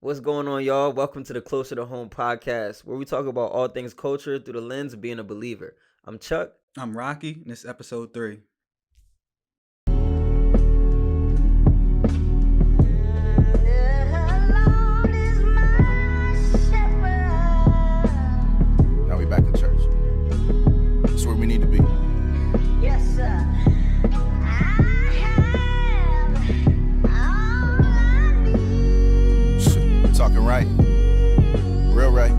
What's going on, y'all? Welcome to the Closer to Home podcast, where we talk about all things culture through the lens of being a believer. I'm Chuck. I'm Rocky, and this is episode 3. Now we back in church. That's where we need to be. Yes, sir. Shit, talking right. Real right.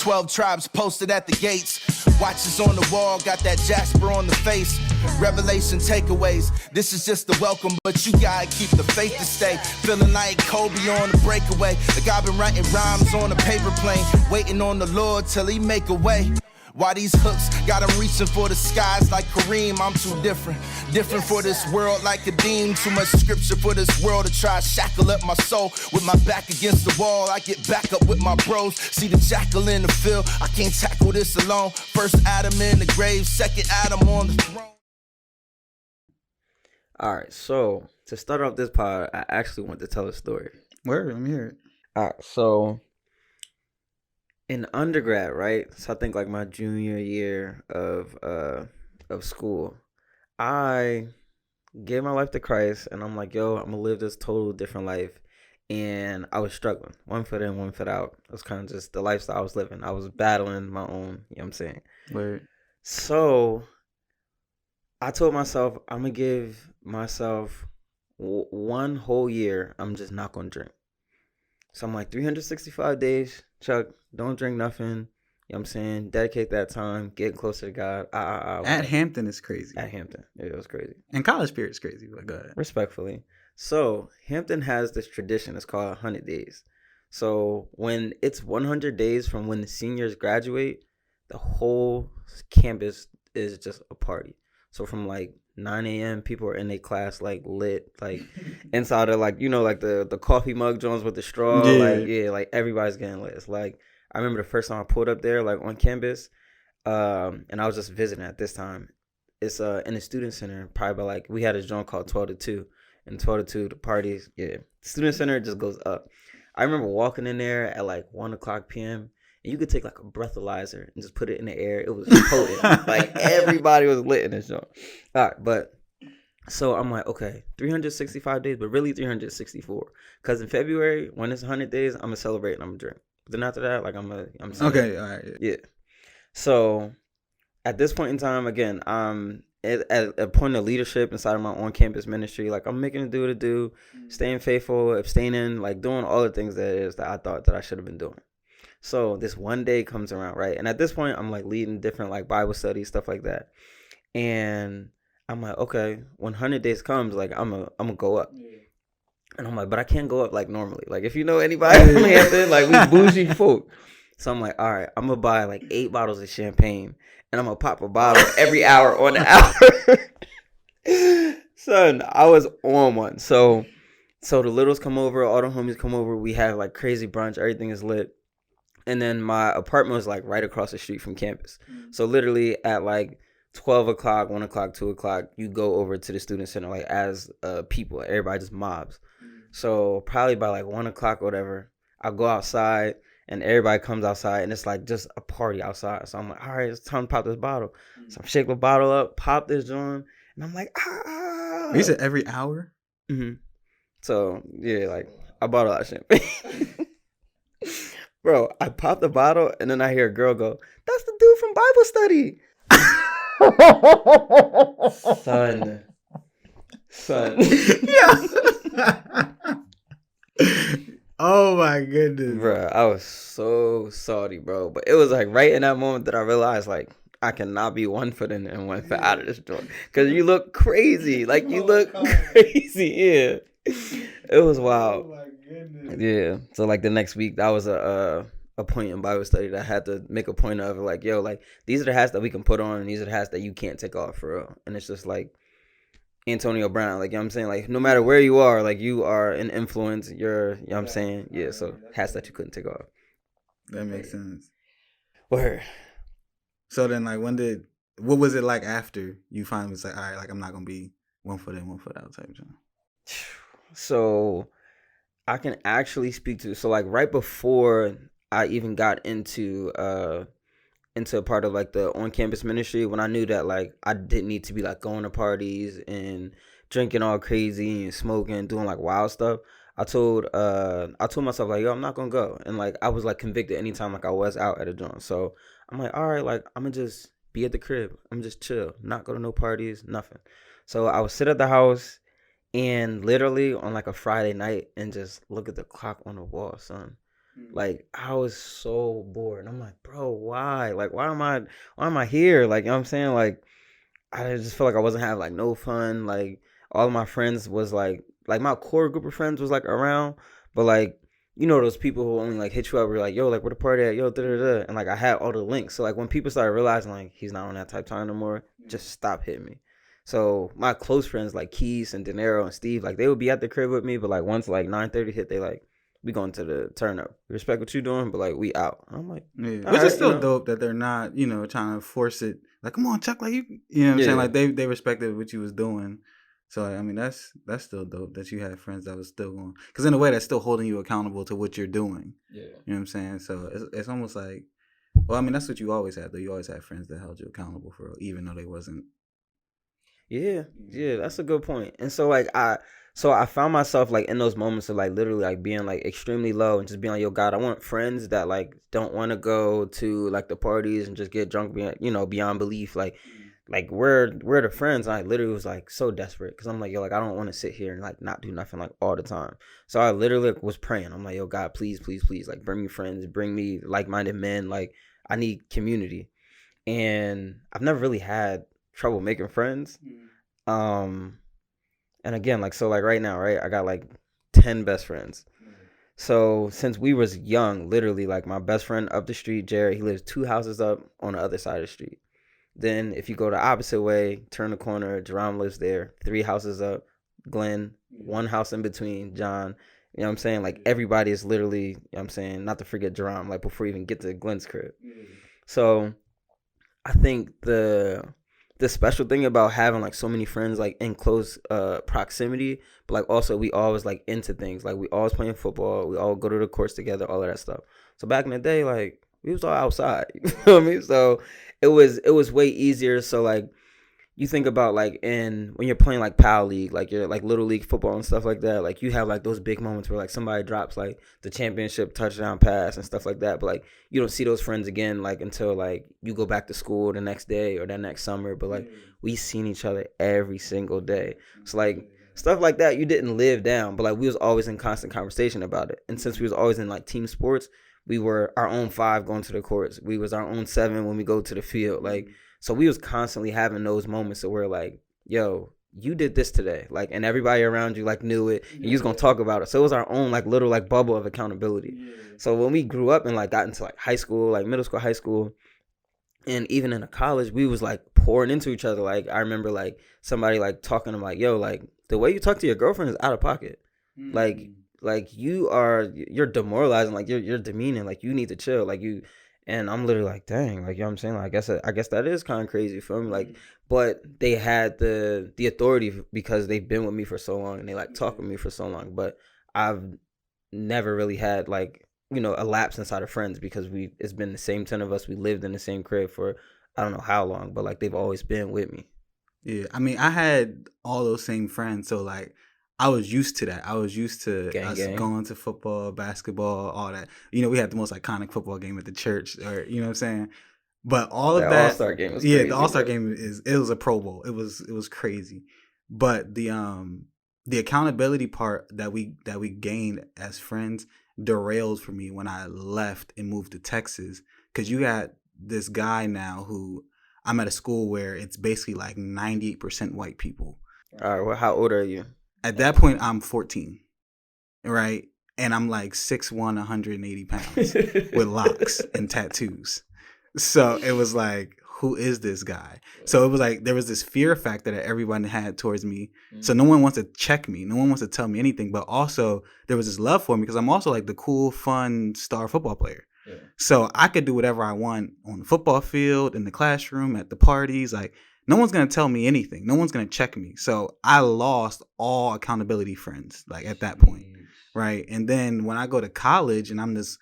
12 tribes posted at the gates. Watches on the wall, got that Jasper on the face. Revelation takeaways. This is just the welcome, but you gotta keep the faith to stay. Feeling like Kobe on the breakaway. Like I've been writing rhymes on a paper plane. Waiting on the Lord till he make a way. Why these hooks got him reaching for the skies like Kareem? I'm too different. Different for this world like a dean. Too much scripture for this world to try to shackle up my soul. With my back against the wall, I get back up with my bros. See the jackal in the field, I can't tackle this alone. First Adam in the grave, second Adam on the throne. All right, so to start off this pod, I actually want to tell a story. Word, let me hear it. All right, so in undergrad, right? So I think like my junior year of school, I gave my life to Christ, and I'm like, yo, I'm gonna live this total different life. And I was struggling, one foot in, one foot out. It was kind of just the lifestyle I was living. I was battling my own, you know what I'm saying? Word. So I told myself, I'm gonna give myself one whole year. I'm just not gonna drink. So I'm like, 365 days, Chuck, don't drink nothing. You know what I'm saying? Dedicate that time, get closer to God. At Hampton is crazy. At Hampton. It was crazy. And College Spirit is crazy, but go ahead. Respectfully. So Hampton has this tradition. It's called 100 days. So when it's 100 days from when the seniors graduate, the whole campus is just a party. So from like 9 a.m. people are in their class like lit, like inside of like, you know, like the coffee mug joints with the straw. Like everybody's getting lit. It's like, I remember the first time I pulled up there like on campus, and I was just visiting at this time. It's in the student center, probably by like, we had a joint called 12 to 2, and 12 to 2 the parties, student center just goes up. I remember walking in there at like 1 o'clock p.m. and you could take like a breathalyzer and just put it in the air. It was potent. Like everybody was lit in this joint. All right, but so I'm like, okay, 365 days, but really 364. Because in February, when it's 100 days, I'm gonna celebrate and I'm gonna drink. Then after that, like I'm okay, all right. Yeah. So at this point in time, again, I'm at a point of leadership inside of my on-campus ministry. Like I'm making it do what it do, staying faithful, abstaining, like doing all the things that I thought that I should have been doing. So this one day comes around, right? And at this point, I'm like leading different like Bible studies, stuff like that. And I'm like, okay, when 100 days comes, like I'm gonna go up. And I'm like, but I can't go up like normally. Like if you know anybody from Hampton, like we bougie folk. So I'm like, all right, I'm gonna buy like 8 bottles of champagne, and I'm gonna pop a bottle every hour on the hour. Son, I was on one. So the littles come over, all the homies come over. We have like crazy brunch. Everything is lit. And then my apartment was like right across the street from campus. So literally at like 12 o'clock, 1 o'clock, 2 o'clock, you go over to the student center like as people. Everybody just mobs. So probably by like 1 o'clock or whatever, I go outside and everybody comes outside and it's like just a party outside. So I'm like, all right, it's time to pop this bottle. So I'm shaking the bottle up, pop this joint, and I'm like, ah. You said every hour? Mm-hmm. So yeah, like I bought a lot of champagne. Bro, I popped the bottle and then I hear a girl go, that's the dude from Bible study. Son. Yeah. Oh my goodness. Bro, I was so salty, bro. But it was like right in that moment that I realized like I cannot be 1 foot in and 1 foot out of this joint. Because you look crazy. Like you look crazy. Yeah. It was wild. Oh my goodness. Yeah. So like the next week, that was a point in Bible study that I had to make a point of like, yo, like these are the hats that we can put on and these are the hats that you can't take off for real. And it's just like Antonio Brown, like, you know what I'm saying? Like no matter where you are, like you are an influence. You're, you know what I'm saying? Yeah. So hats that you couldn't take off. That makes sense. Word. So then like what was it like after you finally was like, all right, like I'm not gonna be 1 foot in, 1 foot out type of thing? So I can actually speak to. So like right before I even got into a part of like the on campus ministry, when I knew that like I didn't need to be like going to parties and drinking all crazy and smoking and doing like wild stuff. I told myself like, yo, I'm not gonna go. And like I was like convicted anytime like I was out at a joint. So I'm like, all right, like I'm gonna just be at the crib. I'm just chill, not go to no parties, nothing. So I would sit at the house and literally on like a Friday night and just look at the clock on the wall, son. Like I was so bored. And I'm like, bro, why? Like why am I here? Like, you know what I'm saying? Like I just felt like I wasn't having like no fun. Like all of my friends was like my core group of friends was like around, but like those people who only like hit you up were like, yo, like where the party at? Yo, da da da. And like I had all the links. So like when people started realizing like he's not on that type of time no more, just stop hitting me. So my close friends like Keith and De Niro and Steve, like they would be at the crib with me, but like once like 9:30 hit, they like, we going to the turn up. Respect what you doing, but like we out. I'm like, yeah. Which is still dope that they're not, trying to force it. Like, come on, Chuck, like you know what I'm saying? Like they respected what you was doing. So I mean that's still dope that you had friends that was still going. Because in a way that's still holding you accountable to what you're doing. Yeah. You know what I'm saying? So it's almost like, well, I mean that's what you always had though. You always had friends that held you accountable for real, even though they wasn't. Yeah, that's a good point. And so like I found myself like in those moments of like literally like being like extremely low and just being like, yo, God, I want friends that like don't want to go to like the parties and just get drunk beyond belief. Like we're the friends. And I literally was like so desperate because I'm like, yo, like I don't want to sit here and like not do nothing like all the time. So I literally was praying. I'm like, yo, God, please, please, please, like bring me friends, bring me like-minded men. Like I need community. And I've never really had trouble making friends. And again, like so like right now, right, I got like 10 best friends. So since we was young, literally like my best friend up the street, Jared, he lives 2 houses up on the other side of the street. Then if you go the opposite way, turn the corner, Jerome lives there, 3 houses up, Glenn, 1 house in between, John. You know what I'm saying? Like everybody is literally, you know what I'm saying, not to forget Jerome, like before you even get to Glenn's crib. So I think the special thing about having like so many friends like in close proximity, but like also we always like into things. Like we always playing football, we all go to the courts together, all of that stuff. So back in the day, like we was all outside. You know what I mean? So it was way easier. So like you think about like when you're playing like PAL League, like you're like little league football and stuff like that, like you have like those big moments where like somebody drops like the championship touchdown pass and stuff like that, but like you don't see those friends again like until like you go back to school the next day or that next summer. But like we seen each other every single day. So like stuff like that you didn't live down, but like we was always in constant conversation about it. And since we was always in like team sports, we were our own 5 going to the courts, we was our own 7 when we go to the field. Like so we was constantly having those moments where like, yo, you did this today. Like, and everybody around you like knew it and you was going to talk about it. So it was our own like little like bubble of accountability. So when we grew up and like got into like high school, like middle school, high school, and even in a college, we was like pouring into each other. Like I remember like somebody like talking to me like, yo, like the way you talk to your girlfriend is out of pocket. Like you're demoralizing, like you're demeaning, like you need to chill. Like you. And I'm literally like, dang, like, you know what I'm saying? Like, I guess that is kind of crazy for me. Like, but they had the authority because they've been with me for so long and they like talk with me for so long. But I've never really had like, a lapse inside of friends because it's been the same 10 of us. We lived in the same crib for I don't know how long, but like they've always been with me. Yeah. I mean, I had all those same friends. So like, I was used to that. I was used to us going to football, basketball, all that. We had the most iconic football game at the church, or you know what I'm saying. But all of that, the All-Star game was crazy. The All-Star game it was a Pro Bowl. It was crazy. But the accountability part that we gained as friends derailed for me when I left and moved to Texas, because you got this guy now who I'm at a school where it's basically like 98% white people. All right. Well, how old are you? At that point, I'm 14, right? And I'm like 6'1", 180 pounds with locks and tattoos. So it was like, who is this guy? So it was like, there was this fear factor that everyone had towards me. So no one wants to check me. No one wants to tell me anything. But also, there was this love for me because I'm also like the cool, fun star football player. Yeah. So I could do whatever I want on the football field, in the classroom, at the parties, like, no one's going to tell me anything. No one's going to check me. So I lost all accountability friends, like, at that point. right? And then when I go to college and I'm this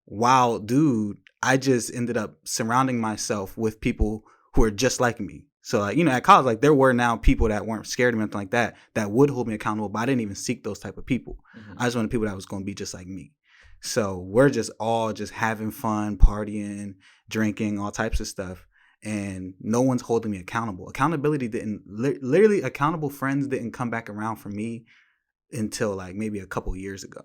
wild dude, I just ended up surrounding myself with people who are just like me. So, like, at college, like, there were now people that weren't scared of me, anything like that, that would hold me accountable, but I didn't even seek those type of people. I just wanted people that was going to be just like me. So we're just all just having fun, partying, drinking, all types of stuff. And no one's holding me accountable. Accountability didn't, literally accountable friends didn't come back around for me until like maybe a couple years ago.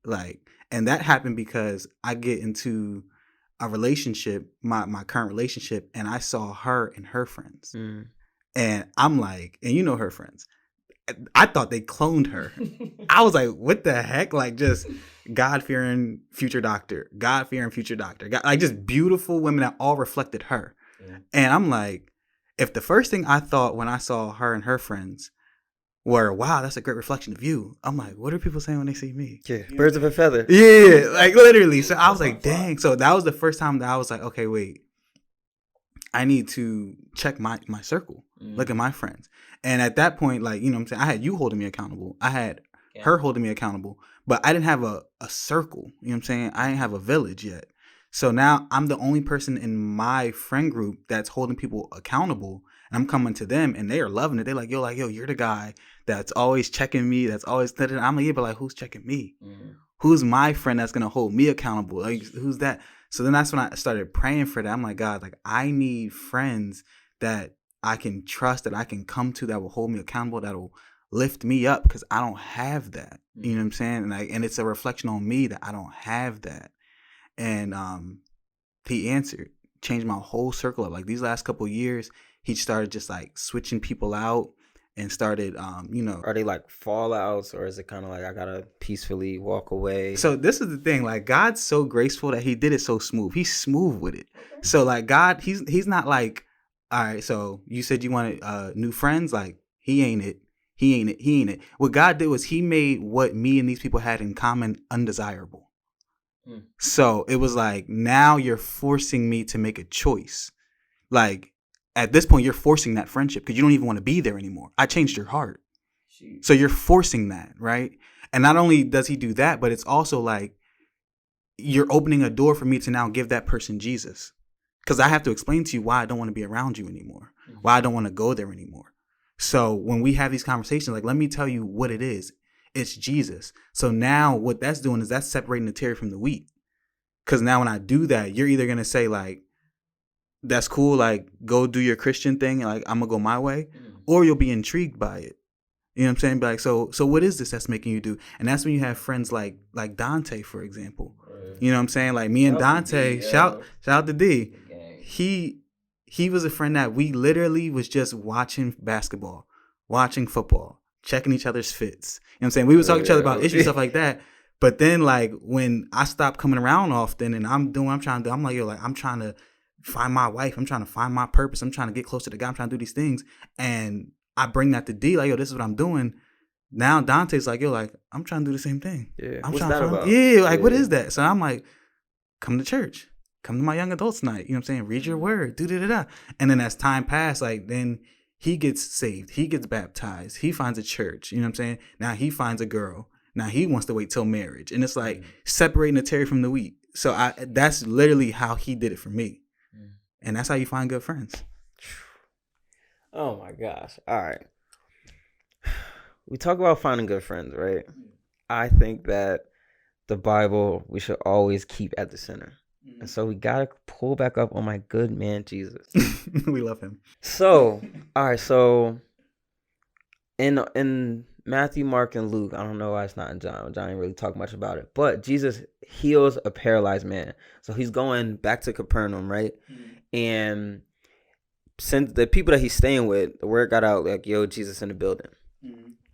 Like, and that happened because I get into a relationship, my current relationship, and I saw her and her friends. And I'm like, and her friends, I thought they cloned her. I was like, what the heck? Like, just God-fearing future doctor, like just beautiful women that all reflected her. And I'm like, if the first thing I thought when I saw her and her friends were, wow, that's a great reflection of you, I'm like, what are people saying when they see me? Yeah, birds of a feather. Yeah, like literally. So I was like, dang. So that was the first time that I was like, okay, wait, I need to check my circle, look at my friends. And at that point, like, what I'm saying, I had you holding me accountable. I had her holding me accountable, but I didn't have a circle. You know what I'm saying? I didn't have a village yet. So now I'm the only person in my friend group that's holding people accountable. And I'm coming to them and they are loving it. They're like, yo, you're the guy that's always checking me. That's always, I'm like, yeah, but like, who's checking me? Who's my friend that's going to hold me accountable? Like, who's that? So then that's when I started praying for that. I'm like, God, like, I need friends that I can trust, that I can come to, that will hold me accountable, that will lift me up, because I don't have that. You know what I'm saying? And it's a reflection on me that I don't have that. And he answered, changed my whole circle up. Like, these last couple of years, he started just like switching people out and started, Are they like fallouts, or is it kind of like I gotta peacefully walk away? So this is the thing. Like, God's so graceful that he did it so smooth. He's smooth with it. So like, God, he's not like, all right, so you said you wanted new friends. Like, he ain't it. What God did was he made what me and these people had in common undesirable. So it was like, now you're forcing me to make a choice. Like, at this point, you're forcing that friendship because you don't even want to be there anymore. I changed your heart. So you're forcing that, right? And not only does he do that, but it's also like, you're opening a door for me to now give that person Jesus. Because I have to explain to you why I don't want to be around you anymore, why I don't want to go there anymore. So when we have these conversations, like, let me tell you what it is. It's Jesus. So now what that's doing is that's separating the tare from the wheat. Because now when I do that, you're either going to say like, that's cool, like, go do your Christian thing, like, I'm going to go my way, or you'll be intrigued by it. You know what I'm saying? Be like, so what is this that's making you do? And that's when you have friends like Dante, for example. Right. You know what I'm saying? Like, me and Dante, shout out to D. He was a friend that we literally was just watching basketball, watching football, checking each other's fits. You know what I'm saying? We would talk to each other about issues, stuff like that. But then, like, when I stopped coming around often and I'm doing what I'm trying to do, I'm like, yo, like, I'm trying to find my wife. I'm trying to find my purpose. I'm trying to get closer to God. I'm trying to do these things. And I bring that to D, like, yo, this is what I'm doing. Now Dante's like, yo, like, I'm trying to do the same thing. Yeah. I'm What's trying that to about? Yeah, like, what is that? So I'm like, come to church. Come to my young adults night. You know what I'm saying? Read your word. Do. And then as time passed, like, then he gets saved. He gets baptized. He finds a church. You know what I'm saying? Now he finds a girl. Now he wants to wait till marriage. And it's like separating the tare from the wheat. So that's literally how he did it for me. And that's how you find good friends. Oh my gosh. All right. We talk about finding good friends, right? I think that the Bible we should always keep at the center. And so we got to pull back up on my good man, Jesus. We love him. So, all right. So in Matthew, Mark, and Luke, I don't know why it's not in John. John didn't really talk much about it. But Jesus heals a paralyzed man. So he's going back to Capernaum, right? And since the people that he's staying with, the word got out like, yo, Jesus in the building.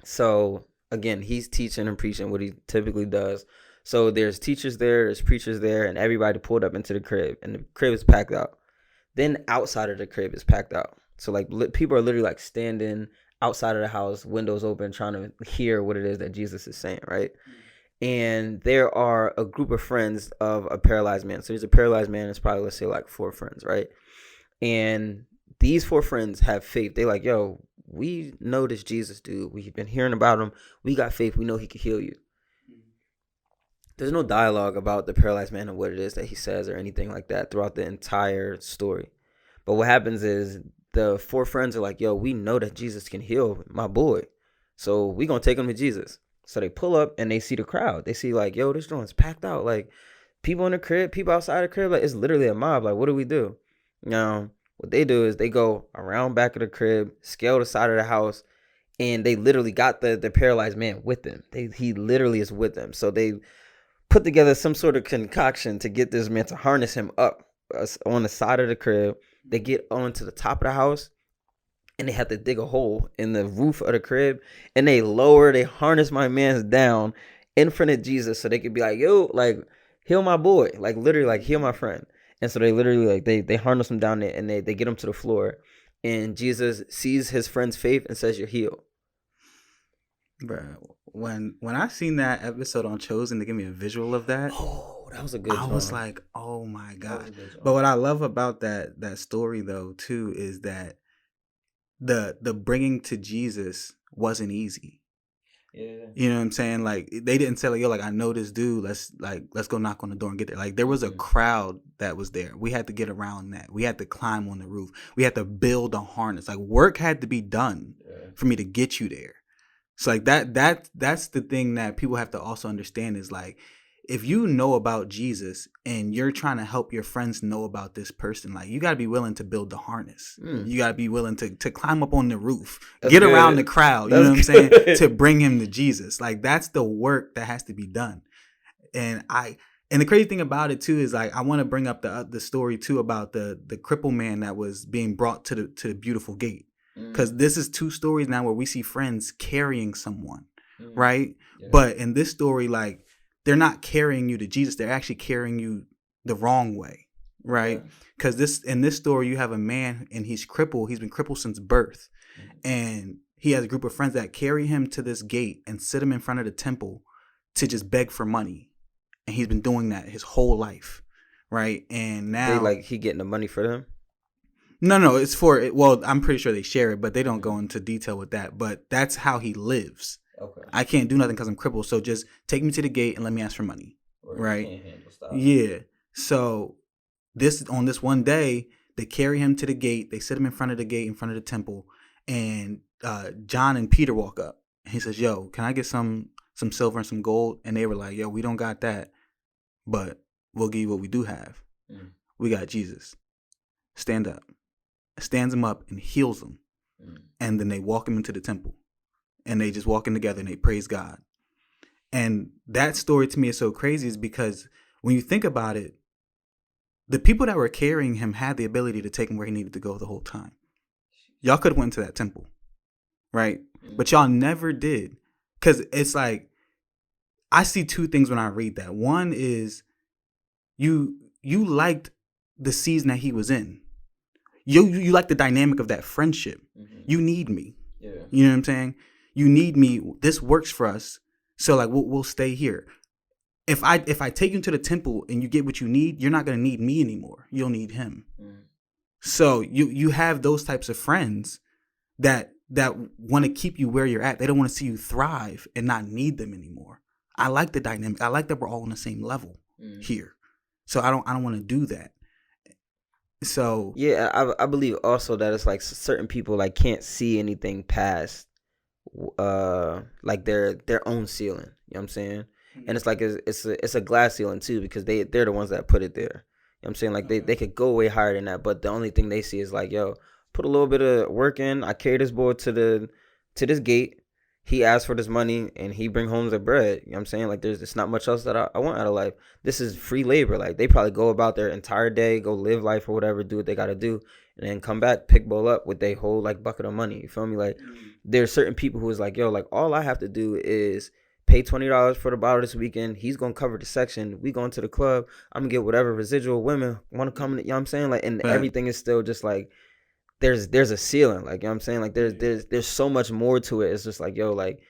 So again, he's teaching and preaching what he typically does. So there's teachers there, there's preachers there, and everybody pulled up into the crib, and the crib is packed out. Then outside of the crib is packed out. So like people are literally like standing outside of the house, windows open, trying to hear what it is that Jesus is saying, right? And there are a group of friends of a paralyzed man. So there's a paralyzed man. It's probably, let's say, like 4 friends, right? And these 4 friends have faith. They like, yo, we know this Jesus dude. We've been hearing about him. We got faith. We know he can heal you. There's no dialogue about the paralyzed man and what it is that he says or anything like that throughout the entire story. But what happens is the 4 friends are like, yo, we know that Jesus can heal my boy, so we gonna take him to Jesus. So they pull up and they see the crowd. They see like, yo, this joint's packed out. Like, people in the crib, people outside the crib. Like, it's literally a mob. Like, what do we do? Now, what they do is they go around back of the crib, scale the side of the house, and they literally got the paralyzed man with them. He literally is with them. So they put together some sort of concoction to get this man to harness him up on the side of the crib. They get onto the top of the house, and they have to dig a hole in the roof of the crib, and they harness my man's down in front of Jesus so they could be like, yo, like, heal my boy, like, literally, like, heal my friend. And so they literally, like, they harness him down there, and they get him to the floor, and Jesus sees his friend's faith and says, you're healed. Bruh, when I seen that episode on Chosen to give me a visual of that, That was a good I joint. was like, oh my That God. was a good joint. But what I love about that story though too is that the bringing to Jesus wasn't easy. Yeah. You know what I'm saying? Like, they didn't say like, yo, like, I know this dude, let's go knock on the door and get there. Like, there was a crowd that was there. We had to get around that. We had to climb on the roof. We had to build a harness. Like, work had to be done for me to get you there. So like that's the thing that people have to also understand is like, if you know about Jesus and you're trying to help your friends know about this person, like, you got to be willing to build the harness. You got to be willing to climb up on the roof, That's get good. around the crowd. You That's know what I'm saying? good. To bring him to Jesus. Like, that's the work that has to be done. And the crazy thing about it too is like, I want to bring up the story too about the crippled man that was being brought to the beautiful gate. Because this is 2 stories now where we see friends carrying someone, right? Yeah. But in this story, like, they're not carrying you to Jesus. They're actually carrying you the wrong way, right? Because in this story, you have a man and he's crippled. He's been crippled since birth. And he has a group of friends that carry him to this gate and sit him in front of the temple to just beg for money. And he's been doing that his whole life, right? And now... he getting the money for them? No, it's for it. Well, I'm pretty sure they share it, but they don't go into detail with that. But that's how he lives. Okay. I can't do nothing because I'm crippled. So just take me to the gate and let me ask for money. Right? Yeah. So on this one day, they carry him to the gate. They sit him in front of the gate, in front of the temple. And John and Peter walk up. And he says, yo, can I get some silver and some gold? And they were like, yo, we don't got that, but we'll give you what we do have. We got Jesus. Stand up. Stands him up and heals him. And then they walk him into the temple. And they just walk in together and they praise God. And that story to me is so crazy is because when you think about it, the people that were carrying him had the ability to take him where he needed to go the whole time. Y'all could have went to that temple, right? But y'all never did. Because it's like, I see 2 things when I read that. One is you liked the season that he was in. You like the dynamic of that friendship. You need me. Yeah. You know what I'm saying? You need me. This works for us. So like we'll stay here. If I take you to the temple and you get what you need, you're not gonna need me anymore. You'll need him. So you have those types of friends that want to keep you where you're at. They don't want to see you thrive and not need them anymore. I like the dynamic. I like that we're all on the same level here. So I don't want to do that. So yeah, I believe also that it's like certain people like can't see anything past like their own ceiling. You know what I'm saying? And it's like it's a glass ceiling too, because they're the ones that put it there. You know what I'm saying? Like they could go way higher than that, but the only thing they see is like, yo, put a little bit of work in. I carry this boy to this gate. He asked for this money and he bring home the bread. You know what I'm saying? Like it's not much else that I want out of life. This is free labor. Like they probably go about their entire day, go live life or whatever, do what they got to do, and then come back, pick bowl up with their whole like bucket of money. You feel me? Like there's certain people who is like, yo, like all I have to do is pay $20 for the bottle this weekend. He's going to cover the section. We going to the club. I'm going to get whatever residual women want to come. You know what I'm saying? Like, and everything is still just like, there's a ceiling. Like, you know what I'm saying? Like there's so much more to it. It's just like, yo, like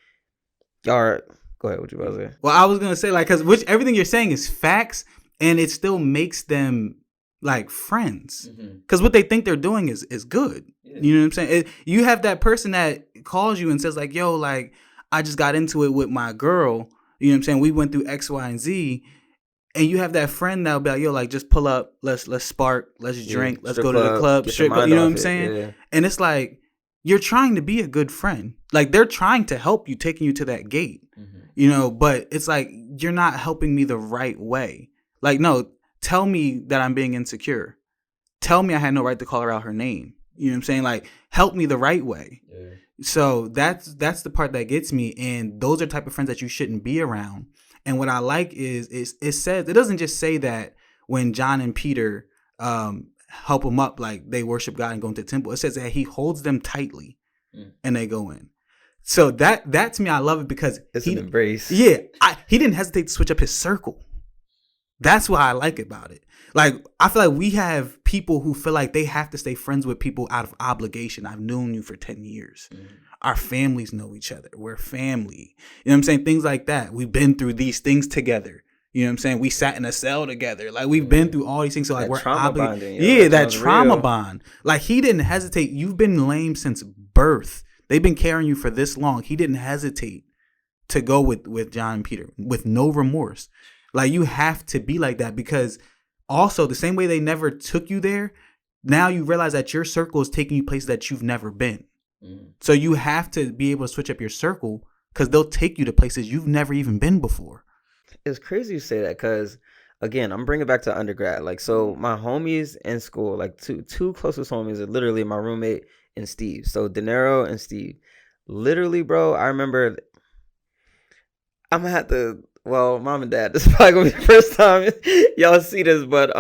y'all go ahead. What you about to say? Well, I was going to say like, cause everything you're saying is facts and it still makes them like friends. Cause what they think they're doing is good. Yeah. You know what I'm saying? You have that person that calls you and says like, yo, like, I just got into it with my girl You know what I'm saying? We went through X, Y, and Z. And you have that friend that'll be like, yo, like, just pull up, let's spark, let's drink, let's go to the club, get straight your club, mind you know what off I'm it, saying? yeah. And it's like, you're trying to be a good friend. Like, they're trying to help you, taking you to that gate, you know, but it's like, you're not helping me the right way. Like, no, tell me that I'm being insecure. Tell me I had no right to call her out her name. You know what I'm saying? Like, help me the right way. Yeah. So that's the part that gets me. And those are the type of friends that you shouldn't be around. And what I like is it says, it doesn't just say that when John and Peter help them up, like they worship God and go into the temple. It says that he holds them tightly and they go in. So that to me, I love it because It's an embrace. Yeah, he didn't hesitate to switch up his circle. That's what I like about it. Like, I feel like we have people who feel like they have to stay friends with people out of obligation. I've known you for 10 years. Our families know each other. We're family. You know what I'm saying? Things like that. We've been through these things together. You know what I'm saying? We sat in a cell together. Like, we've been through all these things. So, like, That we're trauma obligated. bonding, yo. Yeah, That that sounds trauma real. bond. Like, he didn't hesitate. You've been lame since birth. They've been carrying you for this long. He didn't hesitate to go with John and Peter with no remorse. Like, you have to be like that, because also the same way they never took you there, now you realize that your circle is taking you places that you've never been. So you have to be able to switch up your circle, because they'll take you to places you've never even been before. It's crazy you say that, because again, I'm bringing it back to undergrad. Like, so my homies in school, like two closest homies are literally my roommate and Steve. So De Niro and Steve. Literally, bro, I remember I'm gonna have to, well, mom and dad, this is probably gonna be the first time y'all see this, but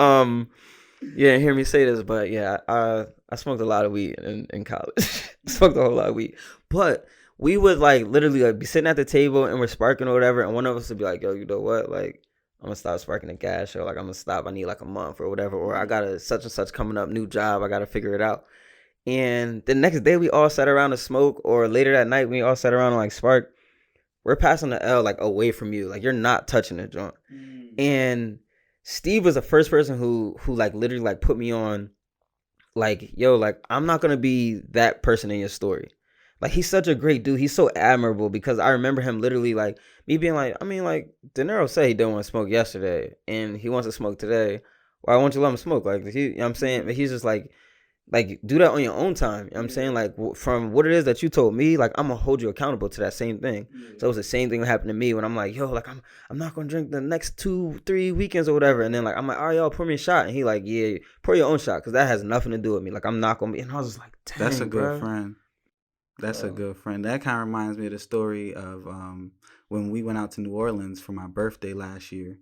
yeah, hear me say this, but yeah, I smoked a lot of weed in college. Smoked a whole lot of weed. But we would like literally like be sitting at the table and we're sparking or whatever, and one of us would be like, yo, you know what? Like, I'm gonna stop sparking the gas, or like I'm gonna stop. I need like a month or whatever, or I got a such and such coming up, new job, I gotta figure it out. And the next day we all sat around to smoke, or later that night we all sat around and like spark. We're passing the L like away from you. Like, you're not touching the joint. And Steve was the first person who like literally like put me on like, yo, like, I'm not gonna be that person in your story. Like, he's such a great dude. He's so admirable, because I remember him literally like me being like, I mean, like, De Niro said he didn't want to smoke yesterday and he wants to smoke today. Why won't you let him smoke? Like, he, you know what I'm saying? But he's just like, do that on your own time. You know what I'm saying? Like, from what it is that you told me, like, I'm gonna hold you accountable to that same thing. So it was the same thing that happened to me when I'm like, yo, like, I'm not gonna drink the next 2-3 weekends or whatever. And then like, I'm like, all right, y'all, pour me a shot. And he like, yeah, pour your own shot, because that has nothing to do with me. Like, I'm not gonna be. And I was just like, dang, That's a good bro. friend. That's a good friend. That kind of reminds me of the story of when we went out to New Orleans for my birthday last year.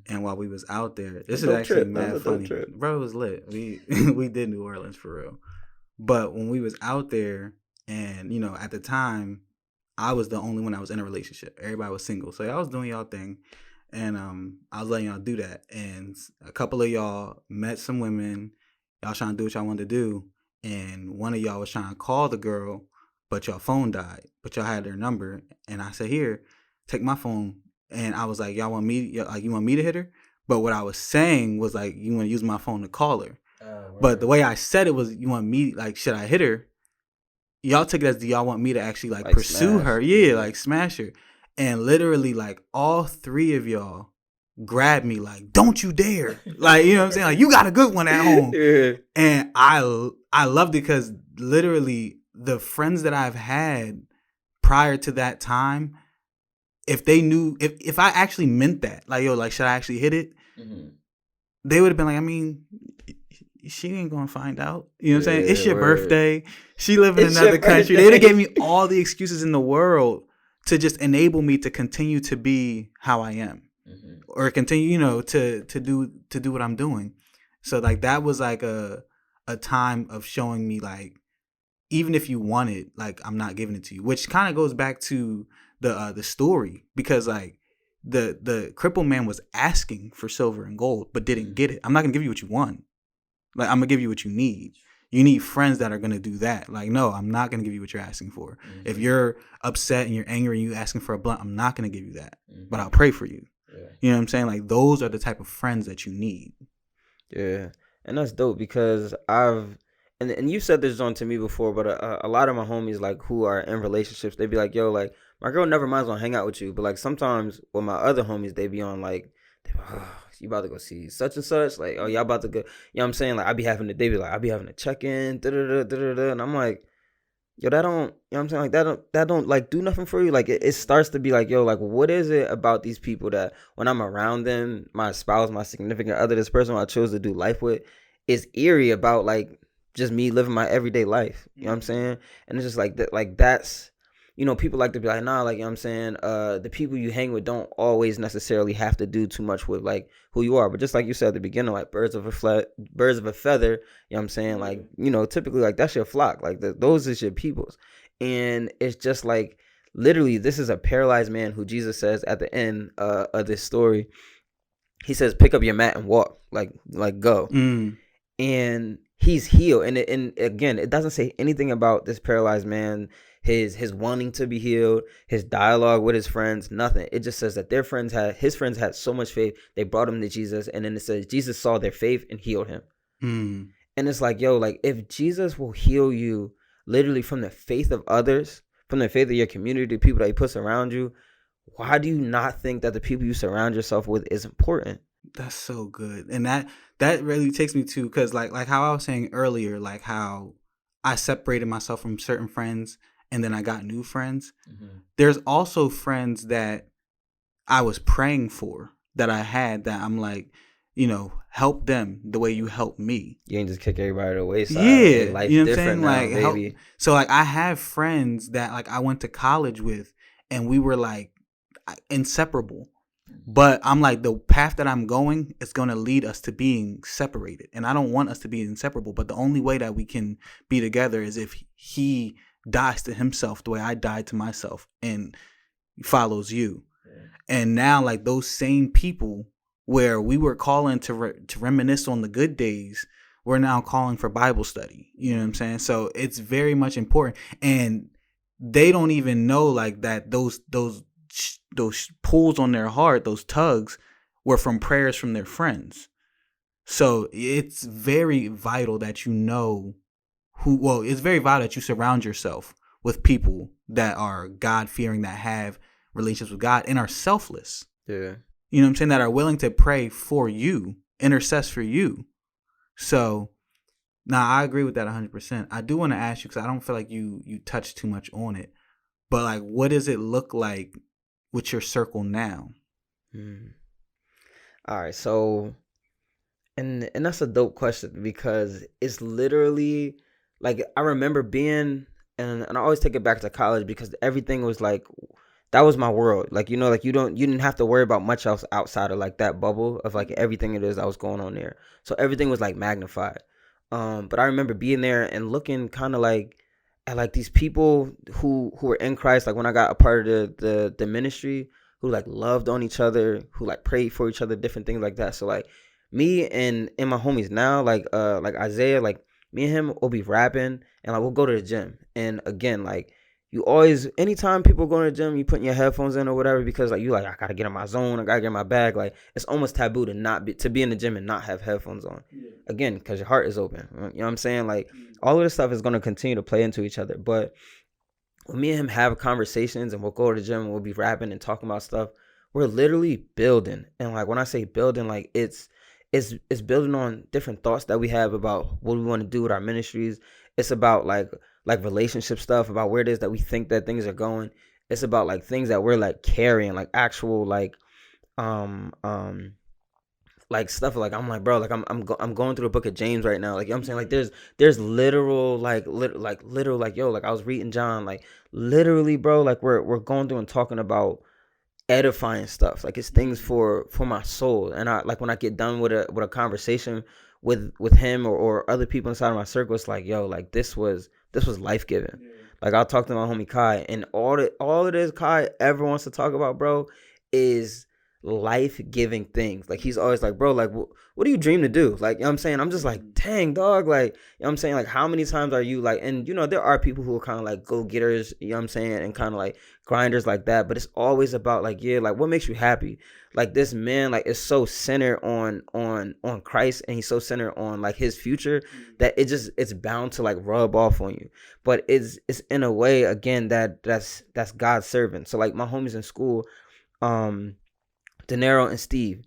And while we was out there, this is actually mad funny. Bro, it was lit. We we did New Orleans for real. But when we was out there, and you know, at the time, I was the only one that was in a relationship. Everybody was single. So y'all was doing y'all thing. And I was letting y'all do that. And a couple of y'all met some women. Y'all trying to do what y'all wanted to do. And one of y'all was trying to call the girl, but your phone died. But y'all had their number. And I said, here, take my phone. And I was like, y'all want me, like, you want me to hit her? But what I was saying was like, you want to use my phone to call her. But the way I said it was, you want me, like, should I hit her? Y'all took it as, do y'all want me to actually like pursue smash. her? Yeah, like smash her. And literally, like, all three of y'all grabbed me like, don't you dare. Like, you know what I'm saying? Like, you got a good one at home. Yeah. And I loved it, because literally the friends that I've had prior to that time, if they knew, if I actually meant that, like, yo, like, should I actually hit it? They would have been like, I mean, she ain't gonna find out. You know what I'm saying? It's your birthday. She live in another country. They would have gave me all the excuses in the world to just enable me to continue to be how I am, or continue, you know, to do what I'm doing. So like, that was like a time of showing me, like, even if you want it, like, I'm not giving it to you, which kind of goes back to the story, because like the crippled man was asking for silver and gold but didn't get it. I'm not gonna give you what you want. Like, I'm gonna give you what you need. You need friends that are gonna do that. Like, no, I'm not gonna give you what you're asking for. If you're upset and you're angry and you asking for a blunt, I'm not gonna give you that. But I'll pray for you. You know what I'm saying? Like, those are the type of friends that you need. Yeah, and that's dope, because and you said this on to me before, but a lot of my homies, like, who are in relationships, they be like, yo, like, my girl never minds on hang out with you, but like sometimes with my other homies, they be on like, you about to go see such and such, like, oh, y'all about to go, you know what I'm saying? Like, they be like, I be having to check in, and I'm like, yo, that don't, you know what I'm saying? Like, that don't like do nothing for you. Like, it starts to be like, yo, like, what is it about these people that when I'm around them, my spouse, my significant other, this person I chose to do life with, is eerie about like just me living my everyday life. You know what I'm saying? And it's just like that, like that's, you know, people like to be like, nah, like, you know what I'm saying? The people you hang with don't always necessarily have to do too much with like who you are. But just like you said at the beginning, like birds of a feather, you know what I'm saying? Like, you know, typically like that's your flock. Like those is your peoples. And it's just like, literally, this is a paralyzed man who Jesus says at the end of this story, he says, pick up your mat and walk, like go. And he's healed. And again, it doesn't say anything about this paralyzed man, his wanting to be healed, his dialogue with his friends, nothing. It just says that his friends had so much faith, they brought him to Jesus, and then it says Jesus saw their faith and healed him. And it's like, yo, like if Jesus will heal you literally from the faith of others, from the faith of your community, the people that he puts around you, why do you not think that the people you surround yourself with is important? That's so good. And that really takes me to, because like how I was saying earlier, like how I separated myself from certain friends and then I got new friends. There's also friends that I was praying for, that I had, that I'm like, you know, help them the way you help me. You ain't just kick everybody to the wayside. Yeah, Life you know what I'm different saying? now, Like, baby. so like I have friends that like I went to college with, and we were like inseparable. But I'm like, the path that I'm going is going to lead us to being separated. And I don't want us to be inseparable. But the only way that we can be together is if he dies to himself the way I died to myself and follows you. And now, like, those same people where we were calling to reminisce on the good days, we're now calling for Bible study. You know what I'm saying? So it's very much important. And they don't even know, like, that those pulls on their heart, those tugs, were from prayers from their friends. So it's very vital that you know it's very vital that you surround yourself with people that are God-fearing, that have relationships with God and are selfless. Yeah. You know what I'm saying? That are willing to pray for you, intercess for you. So, I agree with that 100%. I do want to ask you, because I don't feel like you touched too much on it, but like, what does it look like with your circle now? All right, so and that's a dope question, because it's literally like, I remember being, and I always take it back to college, because everything was like, that was my world. Like, you know, like you didn't have to worry about much else outside of like that bubble of like everything it is that was going on there. So everything was like magnified. But I remember being there and looking kind of like at like these people who were in Christ, like when I got a part of the ministry, who like loved on each other, who like prayed for each other, different things like that. So like me and my homies now, like Isaiah, like me and him will be rapping, and like we'll go to the gym. And again, like, you always, anytime people go to the gym, you putting your headphones in or whatever, because like you like, I gotta get in my zone, I gotta get in my bag. Like, it's almost taboo to be in the gym and not have headphones on. Again, because your heart is open. You know what I'm saying? Like, all of this stuff is gonna continue to play into each other. But when me and him have conversations and we'll go to the gym and we'll be rapping and talking about stuff, we're literally building. And like, when I say building, like it's building on different thoughts that we have about what we want to do with our ministries. It's about like relationship stuff, about where it is that we think that things are going. It's about like things that we're like carrying, like actual like stuff. Like, I'm like, bro, like I'm going through the book of James right now. Like, you know what I'm saying? Like, there's literal like yo, like I was reading John, like literally, bro, like we're going through and talking about edifying stuff. Like, it's things for my soul. And I like, when I get done with a conversation with him or other people inside of my circle, it's like, yo, like this was life-giving. Like, I'll talk to my homie Kai, and all it is Kai ever wants to talk about, bro, is life-giving things. Like he's always like, bro, like what do you dream to do? Like, you know what I'm saying? I'm just like, dang, dog, like, you know what I'm saying? Like, how many times are you like, and you know, there are people who are kind of like go-getters, you know what I'm saying, and kind of like grinders like that, but it's always about like, yeah, like what makes you happy? Like this man like is so centered on Christ, and he's so centered on like his future that it's bound to like rub off on you. But it's in a way, again, that's God's servant. So like my homies in school, Denaro and Steve,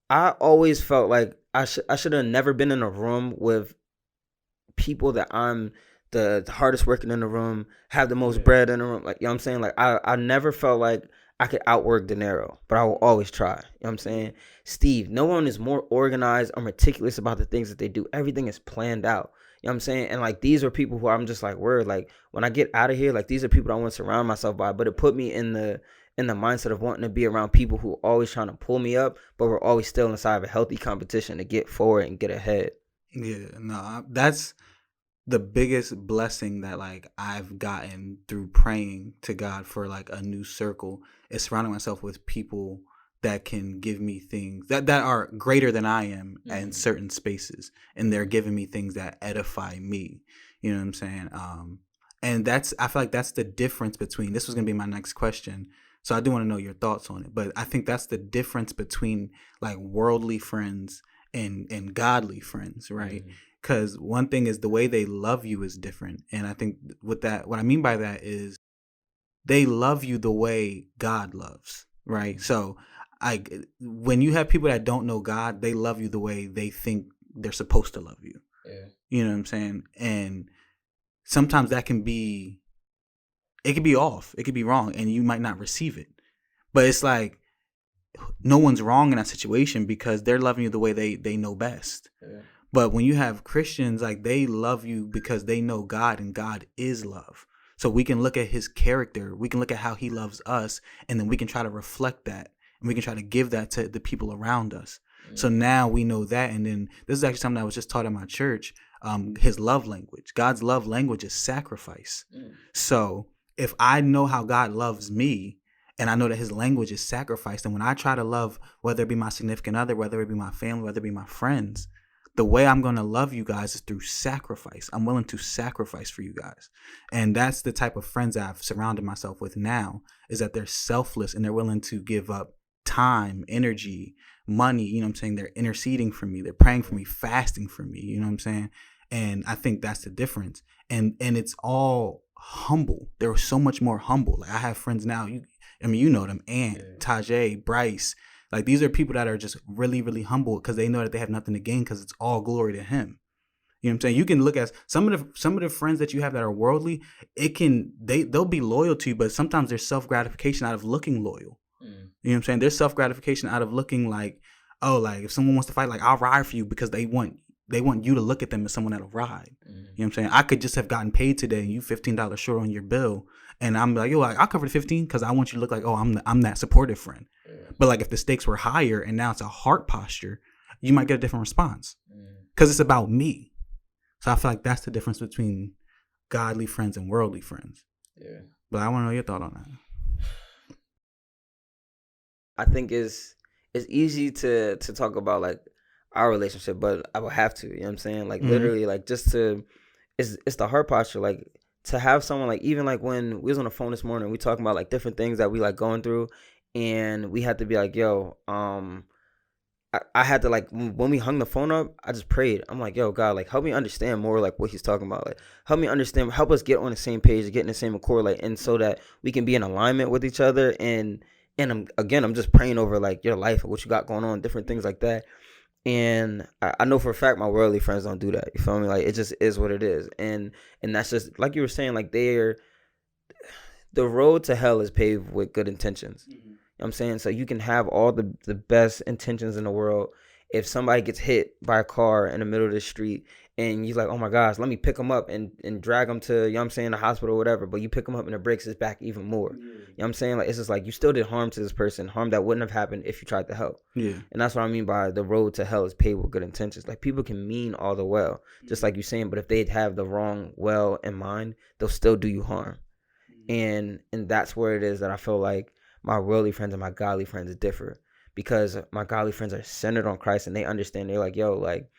I always felt like I should have never been in a room with people that I'm the hardest working in the room, have the most bread in the room. Like, you know what I'm saying? Like I never felt like I could outwork Denaro, but I will always try. You know what I'm saying? Steve, no one is more organized or meticulous about the things that they do. Everything is planned out. You know what I'm saying? And like these are people who I'm just like, word, like when I get out of here, like these are people I want to surround myself by. But it put me in the mindset of wanting to be around people who are always trying to pull me up, but we're always still inside of a healthy competition to get forward and get ahead. Yeah, no, that's the biggest blessing that like I've gotten through praying to God for like a new circle is surrounding myself with people that can give me things that are greater than I am in certain spaces, and they're giving me things that edify me. You know what I'm saying? And I feel like that's the difference between, this was gonna be my next question, so I do want to know your thoughts on it, but I think that's the difference between like worldly friends and godly friends, right? Because one thing is the way they love you is different. And I think with that, what I mean by that is they love you the way God loves, right? So when you have people that don't know God, they love you the way they think they're supposed to love you. Yeah. You know what I'm saying? And sometimes it can be off. It could be wrong, and you might not receive it. But it's like no one's wrong in that situation because they're loving you the way they know best. Yeah. But when you have Christians, like they love you because they know God, and God is love. So we can look at his character, we can look at how he loves us, and then we can try to reflect that, and we can try to give that to the people around us. So now we know that. And then this is actually something I was just taught in my church. His love language, God's love language is sacrifice. So if I know how God loves me, and I know that his language is sacrifice, and when I try to love, whether it be my significant other, whether it be my family, whether it be my friends, the way I'm going to love you guys is through sacrifice. I'm willing to sacrifice for you guys. And that's the type of friends I've surrounded myself with now, is that they're selfless and they're willing to give up time, energy, money. You know what I'm saying? They're interceding for me. They're praying for me, fasting for me. You know what I'm saying? And I think that's the difference. And it's all humble. They're so much more humble. Like I have friends now, you know them, Ant, Tajay, Bryce. Like these are people that are just really, really humble because they know that they have nothing to gain because it's all glory to him. You know what I'm saying? You can look at some of the friends that you have that are worldly. They'll be loyal to you, but sometimes there's self-gratification out of looking loyal. You know what I'm saying? There's self-gratification out of looking like, oh, like if someone wants to fight, like I'll ride for you because they want you to look at them as someone that'll ride. You know what I'm saying? I could just have gotten paid today and you $15 short on your bill. And I'm like, yo, I'll cover the 15 because I want you to look like, oh, I'm that supportive friend. But like if the stakes were higher and now it's a heart posture, you might get a different response because it's about me. So I feel like that's the difference between godly friends and worldly friends. Yeah. But I want to know your thought on that. I think it's easy to talk about like our relationship, but I would have to, you know what I'm saying? Like literally, like just it's the heart posture, like to have someone like, even like when we was on the phone this morning, we talking about like different things that we like going through, and we had to be like, yo, I had to like, when we hung the phone up, I just prayed. I'm like, yo, God, like help me understand more like what he's talking about. Like help me understand, help us get on the same page, get in the same accord, like, and so that we can be in alignment with each other. And I'm just praying over like your life and what you got going on, different things like that. And I know for a fact my worldly friends don't do that. You feel me? Like it just is what it is. And that's just like you were saying, like the road to hell is paved with good intentions. You know what I'm saying? So you can have all the best intentions in the world. If somebody gets hit by a car in the middle of the street and you're like, oh my gosh, let me pick them up and drag them to, you know what I'm saying, the hospital or whatever, but you pick them up and it breaks his back even more. You know what I'm saying? Like it's just like you still did harm to this person, harm that wouldn't have happened if you tried to help. Yeah. And that's what I mean by the road to hell is paved with good intentions. Like people can mean all the well, just like you're saying, but if they have the wrong well in mind, they'll still do you harm. And that's where it is that I feel like my worldly friends and my godly friends differ. because my godly friends are centered on Christ and they understand. They're like, yo, like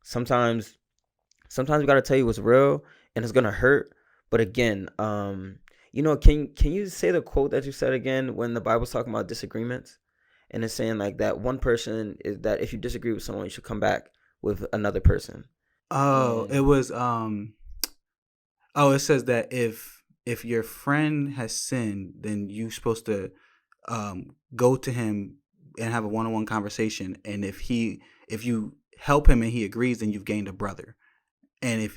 sometimes we got to tell you what's real and it's going to hurt. But again, you know, can you say the quote that you said again when the Bible's talking about disagreements? And it's saying like that one person is that if you disagree with someone, you should come back with another person. Oh, it was it says that if your friend has sinned, then you're supposed to go to him and have a one-on-one conversation, and if you help him and he agrees, then you've gained a brother. And if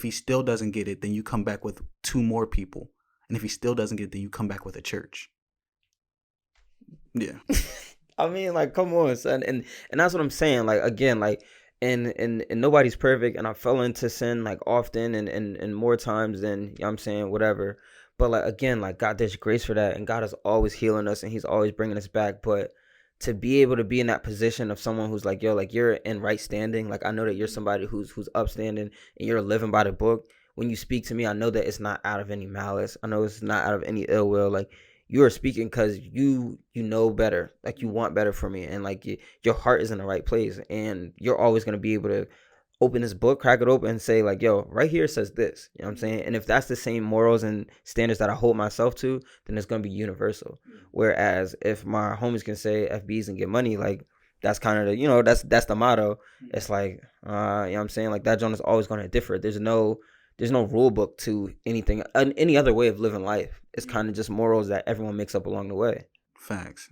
he still doesn't get it, then you come back with 2 more people. And if he still doesn't get it, then you come back with a church. Yeah. I mean, like, come on, son. And that's what I'm saying. Like, again, like, and nobody's perfect. And I fell into sin, like, often and more times than, you know what I'm saying, whatever. But, like, again, like, God, there's grace for that. And God is always healing us and he's always bringing us back. But to be able to be in that position of someone who's like, yo, like, you're in right standing. Like, I know that you're somebody who's upstanding and you're living by the book. When you speak to me, I know that it's not out of any malice. I know it's not out of any ill will. Like, you are speaking because you know better. Like, you want better for me. And, like, your heart is in the right place. And you're always going to be able to open this book, crack it open, and say, like, yo, right here says this. You know what I'm saying? And if that's the same morals and standards that I hold myself to, then it's going to be universal. Whereas if my homies can say FBs and get money, like, that's kind of the, you know, that's the motto. It's like, you know what I'm saying? Like, that joint is always going to differ. There's no rule book to anything, any other way of living life. It's kind of just morals that everyone makes up along the way. Facts.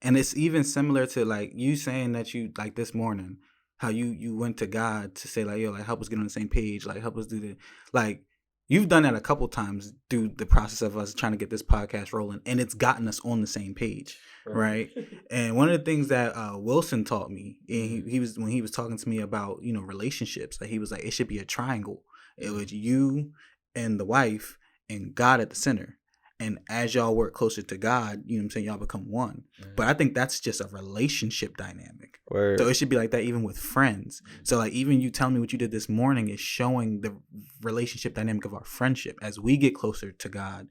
And it's even similar to, like, you saying that you, like, this morning, how you went to God to say, like, yo, like, help us get on the same page, like, help us do the, like, you've done that a couple times through the process of us trying to get this podcast rolling, and it's gotten us on the same page, right? And one of the things that Wilson taught me, and he was when he was talking to me about, you know, relationships, like, he was like, it should be a triangle. It was you and the wife and God at the center. And as y'all work closer to God, you know what I'm saying, y'all become one. Mm-hmm. But I think that's just a relationship dynamic. Word. So it should be like that even with friends. Mm-hmm. So, like, even you telling me what you did this morning is showing the relationship dynamic of our friendship. As we get closer to God,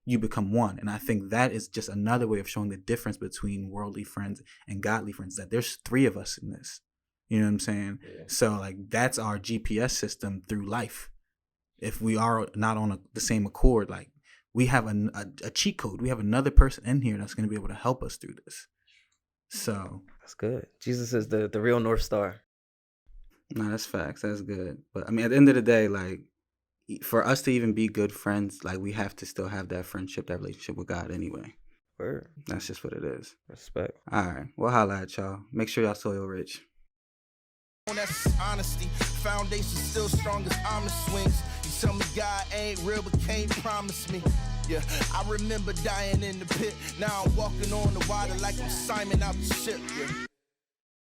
you become one. And I think that is just another way of showing the difference between worldly friends and godly friends, that there's 3 of us in this. You know what I'm saying? Yeah. So, like, that's our GPS system through life. If we are not on the same accord, like, we have a cheat code. We have another person in here that's going to be able to help us through this. So that's good. Jesus is the real North Star. No, that's facts. That's good. But I mean, at the end of the day, like, for us to even be good friends, like, we have to still have that friendship, that relationship with God anyway. Word. That's just what it is. Respect. All right. Well, holla at y'all. Make sure y'all soil rich. That's honesty. Foundation still strong as armor swings. You tell me God ain't real, but can't promise me. Yeah, I remember dying in the pit. Now I'm walking on the water like I'm Simon out the ship. Yeah.